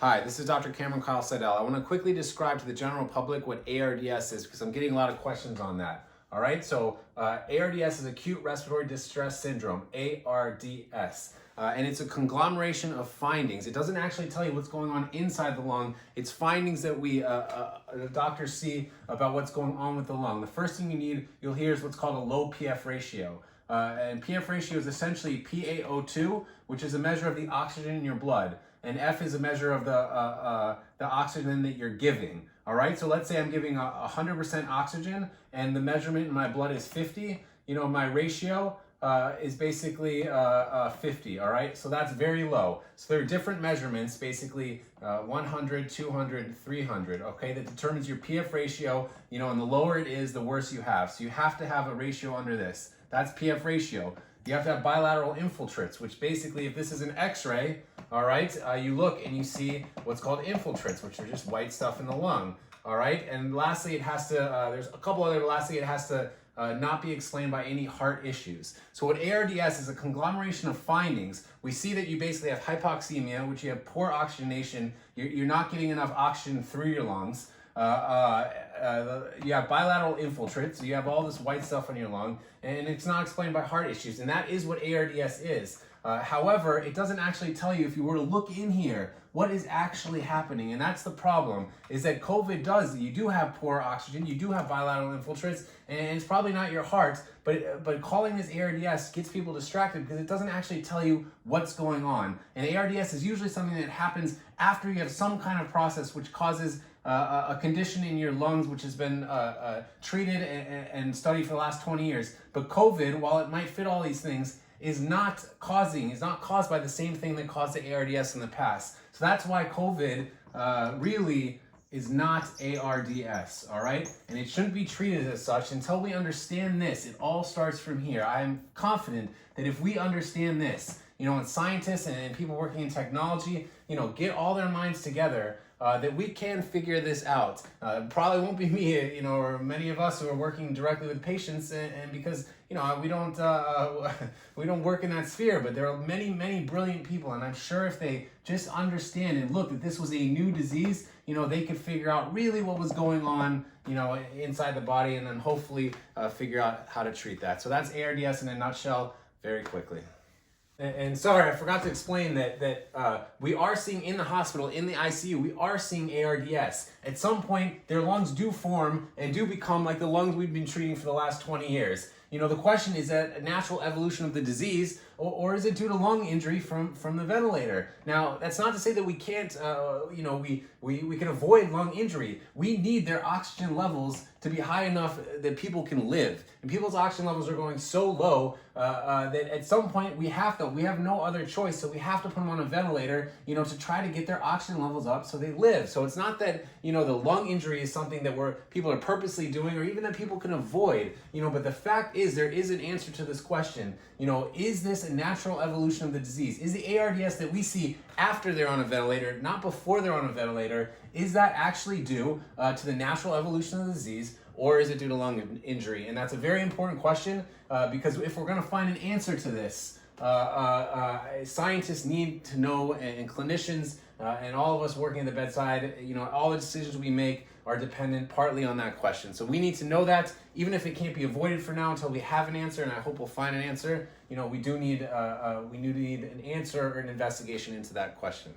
Hi, this is Dr. Cameron Kyle Seidel. I want to quickly describe to the general public what ARDS is because I'm getting a lot of questions on that. All right, so ARDS is acute respiratory distress syndrome, ARDS. And it's a conglomeration of findings. It doesn't actually tell you what's going on inside the lung. It's findings that the doctors see about what's going on with the lung. The first thing you'll hear is what's called a low PF ratio. And PF ratio is essentially PaO2, which is a measure of the oxygen in your blood. And F is a measure of the oxygen that you're giving. All right, so let's say I'm giving 100% oxygen and the measurement in my blood is 50. You know, my ratio is basically 50, all right? So that's very low. So there are different measurements, basically 100, 200, 300, okay? That determines your PF ratio, you know, and the lower it is, the worse you have. So you have to have a ratio under this. That's PF ratio. You have to have bilateral infiltrates, which basically, if this is an X-ray, all right, you look and you see what's called infiltrates, which are just white stuff in the lung, all right? And lastly, it has to, there's a couple other, lastly, it has to not be explained by any heart issues. So what ARDS is a conglomeration of findings. We see that you basically have hypoxemia, which you have poor oxygenation. You're not getting enough oxygen through your lungs. You have bilateral infiltrates, so you have all this white stuff in your lung, and it's not explained by heart issues, and that is what ARDS is. However, it doesn't actually tell you, if you were to look in here, what is actually happening, and that's the problem, is that COVID does, you do have poor oxygen, you do have bilateral infiltrates, and it's probably not your heart, but calling this ARDS gets people distracted because it doesn't actually tell you what's going on. And ARDS is usually something that happens after you have some kind of process which causes a condition in your lungs which has been treated and studied for the last 20 years. But COVID, while it might fit all these things, is not caused by the same thing that caused the ARDS in the past. So that's why COVID really is not ARDS, all right? And it shouldn't be treated as such until we understand this. It all starts from here. I'm confident that if we understand this, you know, and scientists and people working in technology, you know, get all their minds together, that we can figure this out. Probably won't be me, you know, or many of us who are working directly with patients, and because, you know, we don't work in that sphere, but there are many brilliant people, and I'm sure if they just understand and look that this was a new disease, you know, they could figure out really what was going on, you know, inside the body, and then hopefully figure out how to treat that. So that's ARDS in a nutshell, very quickly. And sorry, I forgot to explain that we are seeing in the hospital, in the ICU, we are seeing ARDS. At some point, their lungs do form and do become like the lungs we've been treating for the last 20 years. You know, the question is that a natural evolution of the disease, or is it due to lung injury from the ventilator? Now, that's not to say that we can't, you know, we can avoid lung injury. We need their oxygen levels to be high enough that people can live. And people's oxygen levels are going so low that at some point we have no other choice, so we have to put them on a ventilator, you know, to try to get their oxygen levels up so they live. So it's not that, you know, the lung injury is something that people are purposely doing, or even that people can avoid, you know, but the fact is there is an answer to this question. You know, is this a natural evolution of the disease? Is the ARDS that we see after they're on a ventilator, not before they're on a ventilator, is that actually due to the natural evolution of the disease, or is it due to lung injury? And that's a very important question because if we're going to find an answer to this, scientists need to know, and clinicians and all of us working at the bedside, you know, all the decisions we make are dependent partly on that question. So we need to know that, even if it can't be avoided for now until we have an answer, and I hope we'll find an answer. You know, we do need an answer or an investigation into that question.